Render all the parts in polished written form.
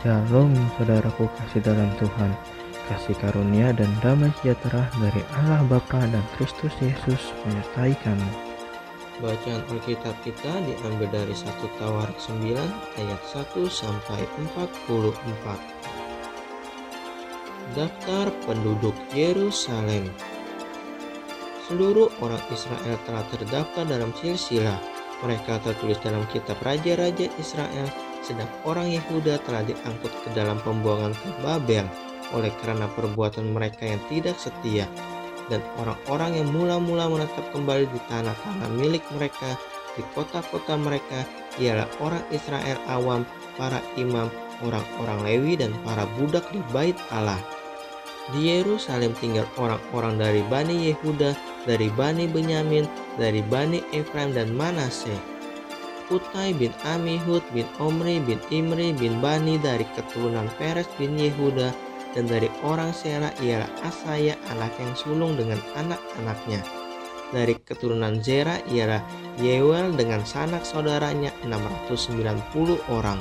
Shalom saudaraku kasih dalam Tuhan, kasih karunia dan damai sejahtera dari Allah Bapa dan Kristus Yesus menyertai kamu. Bacaan Alkitab kita diambil dari 1 Tawarik 9 ayat 1 sampai 44. Daftar penduduk Yerusalem. Seluruh orang Israel telah terdaftar dalam silsilah. Mereka tertulis dalam kitab raja-raja Israel, sedang orang Yehuda telah diangkut ke dalam pembuangan ke Babel oleh karena perbuatan mereka yang tidak setia. Dan orang-orang yang mula-mula menetap kembali di tanah-tanah milik mereka, di kota-kota mereka, ialah orang Israel awam, para imam, orang-orang Lewi, dan para budak di bait Allah. Di Yerusalem tinggal orang-orang dari Bani Yehuda, dari Bani Benyamin, dari Bani Efraim dan Manase. Utai bin Amihud bin Omri bin Imri bin Bani dari keturunan Peres bin Yehuda, dan dari orang Sela ialah Asaya anak yang sulung dengan anak-anaknya. Dari keturunan Zera ialah Yewel dengan sanak saudaranya 690 orang.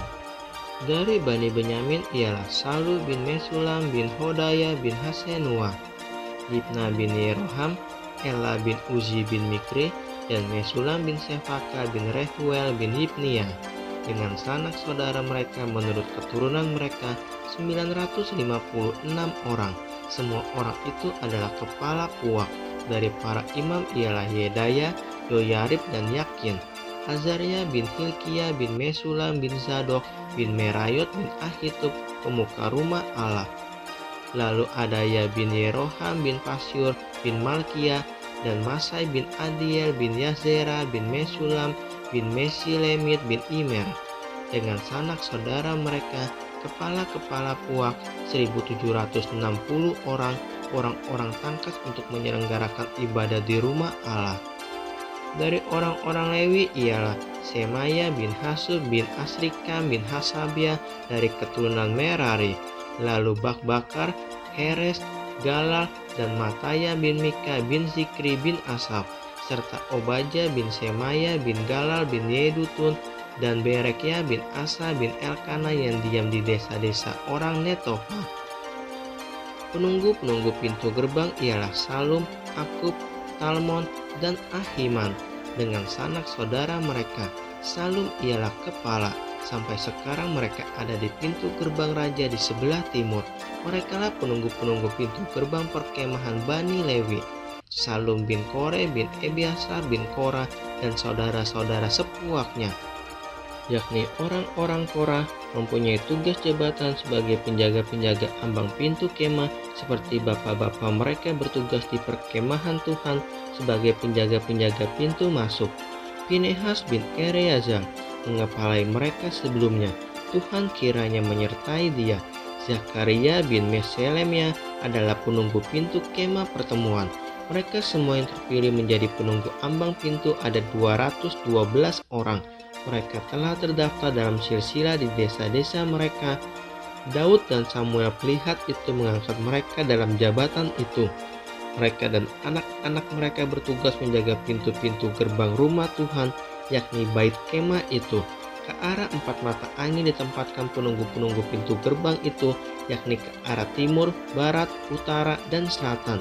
Dari Bani Benyamin ialah Salu bin Mesulam bin Hodaya bin Hasenua, Yibna bin Yeroham, Ela bin Uzi bin Mikri, dan Mesulam bin Sefaka bin Rehuel bin Yibnia. Dengan sanak saudara mereka menurut keturunan mereka 956 orang. Semua orang itu adalah kepala puak. Dari para imam ialah Yedaya, Yoyarib, dan Yakin. Azaria bin Hilkia bin Mesulam bin Zadok bin Merayot bin Ahitub, pemuka rumah Allah. Lalu Adaya bin Yeroham bin Pasyur bin Malkia, dan Masai bin Adiel bin Yazera bin Mesulam bin Mesilemit bin Imer. Dengan sanak saudara mereka, kepala-kepala puak 1760 orang, orang-orang tangkas untuk menyelenggarakan ibadah di rumah Allah. Dari orang-orang Lewi ialah Semaya bin Hasub bin Asrikam bin Hasabia dari keturunan Merari. Lalu Bakbakar, Heres, Galal, dan Mataya bin Mika bin Zikri bin Asaf, serta Obaja bin Semaya bin Galal bin Yedutun, dan Berekia bin Asa bin Elkana yang diam di desa-desa orang Netofa. Penunggu-penunggu pintu gerbang ialah Salum, Akub, Talmon, dan Ahiman dengan sanak saudara mereka. Salum ialah kepala. Sampai sekarang mereka ada di pintu gerbang raja di sebelah timur. Merekalah penunggu-penunggu pintu gerbang perkemahan Bani Lewi. Salum bin Kore bin Ebiasar bin Korah dan saudara-saudara sepuaknya, yakni orang-orang Korah, mempunyai tugas jabatan sebagai penjaga-penjaga ambang pintu kemah, seperti bapak-bapak mereka bertugas di perkemahan Tuhan sebagai penjaga-penjaga pintu masuk. Pinehas bin Eleazar mengepalai mereka sebelumnya. Tuhan kiranya menyertai dia. Zakaria bin Meselemia adalah penunggu pintu kemah pertemuan. Mereka semua yang terpilih menjadi penunggu ambang pintu ada 212 orang. Mereka telah terdaftar dalam silsilah di desa-desa mereka. Daud dan Samuel pelihat itu mengangkat mereka dalam jabatan itu. Mereka dan anak-anak mereka bertugas menjaga pintu-pintu gerbang rumah Tuhan, yakni bait kemah itu. Ke arah 4 mata angin ditempatkan penunggu-penunggu pintu gerbang itu, yakni ke arah timur, barat, utara, dan selatan.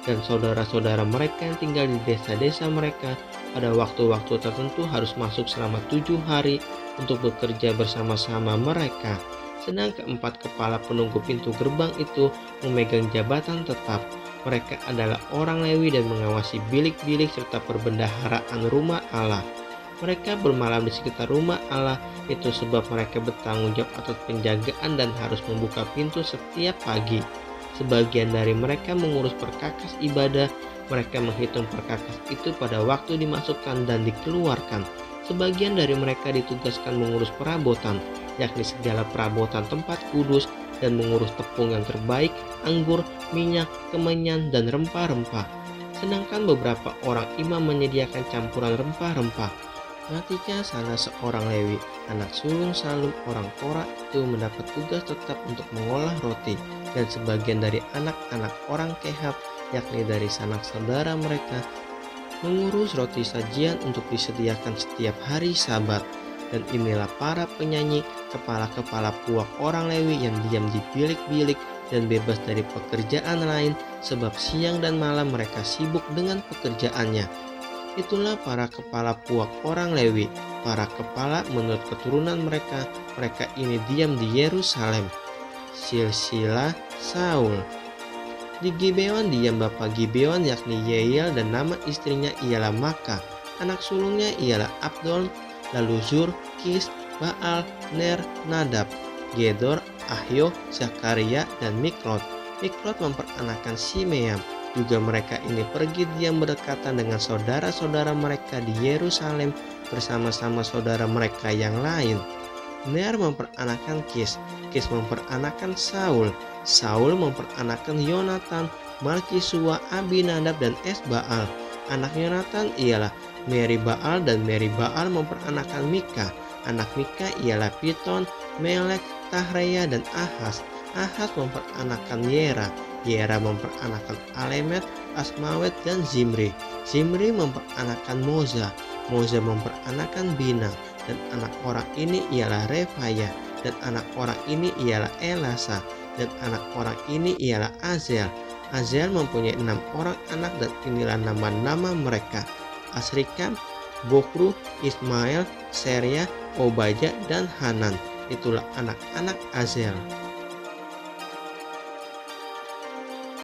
Dan saudara-saudara mereka yang tinggal di desa-desa mereka pada waktu-waktu tertentu harus masuk selama 7 hari untuk bekerja bersama-sama mereka. Sedang keempat kepala penunggu pintu gerbang itu memegang jabatan tetap. Mereka adalah orang Lewi dan mengawasi bilik-bilik serta perbendaharaan rumah Allah. Mereka bermalam di sekitar rumah Allah, itu sebab mereka bertanggung jawab atas penjagaan dan harus membuka pintu setiap pagi. Sebagian dari mereka mengurus perkakas ibadah. Mereka menghitung perkakas itu pada waktu dimasukkan dan dikeluarkan. Sebagian dari mereka ditugaskan mengurus perabotan, yakni segala perabotan tempat kudus, dan mengurus tepung yang terbaik, anggur, minyak, kemenyan, dan rempah-rempah. Sedangkan beberapa orang imam menyediakan campuran rempah-rempah. Nantinya salah seorang Lewi, anak sulung Salum orang Korah itu mendapat tugas tetap untuk mengolah roti, dan sebagian dari anak-anak orang Kehat, yakni dari sanak saudara mereka, mengurus roti sajian untuk disediakan setiap hari Sabat. Dan inilah para penyanyi kepala-kepala puak orang Lewi yang diam di bilik-bilik dan bebas dari pekerjaan lain, sebab siang dan malam mereka sibuk dengan pekerjaannya. Itulah para kepala puak orang Lewi, para kepala menurut keturunan mereka. Mereka ini diam di Yerusalem. Silsilah Saul. Di Gibeon diam bapa Gibeon yakni Yeiel, dan nama istrinya ialah Maka. Anak sulungnya ialah Abdon, lalu Zur, Kis, Baal, Ner, Nadab, Gedor, Ahyo, Zakaria, dan Miklot. Miklot memperanakan Simeam. Juga mereka ini pergi diam berdekatan dengan saudara-saudara mereka di Yerusalem bersama-sama saudara mereka yang lain. Ner memperanakan Kis, Kis memperanakan Saul, Saul memperanakan Yonatan, Malkisua, Abinadab, dan Esbaal. Anak Yonatan ialah Meri-Baal, dan Meri-Baal memperanakan Mika. Anak Mika ialah Piton, Melek, Tahreya, dan Ahas. Ahas memperanakan Yera, Yera memperanakan Alemet, Asmawet, dan Zimri. Zimri memperanakan Moza, Moza memperanakan Bina, dan anak orang ini ialah Refaya, dan anak orang ini ialah Elasa, dan anak orang ini ialah Azel. Azel mempunyai 6 orang anak, dan inilah nama-nama mereka: Asrikam, Bokru, Ismail, Seria, Obaja, dan Hanan. Itulah anak-anak Azel.